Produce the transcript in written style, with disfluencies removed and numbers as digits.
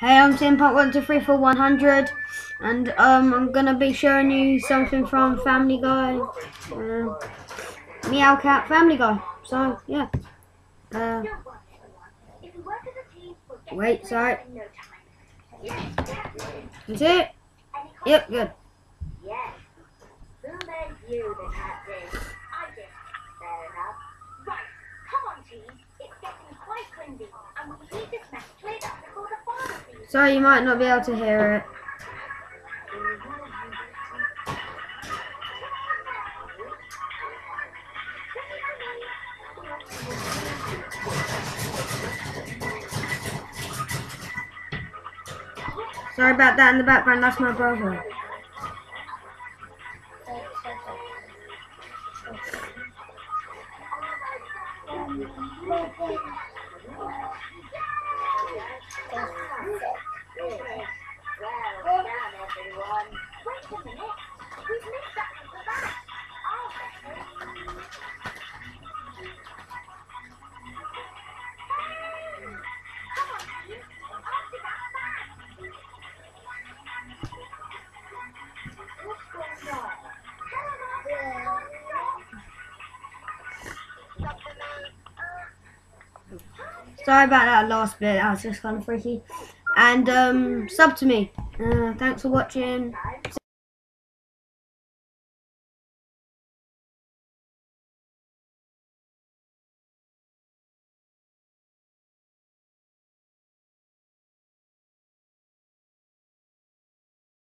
Hey, I'm Tim Part 123 for 100, and I'm gonna be showing you something from Family Guy, Meow Cat Family Guy. So yeah, wait, sorry. That's it. Yep, good. Yes. Who made you the captain? I did. Fair enough. Right. Come on, team. It's getting quite windy, and we need this mess cleared up before the farmer sees. Sorry, you might not be able to hear it. Sorry about that in the background, that's my brother. Well done, everyone. Wait a minute. We've missed that little bat. I'll get it. Come on, team. After that bat. What's going on? Sorry about that last bit, that was just kind of freaky. And sub to me. Thanks for watching.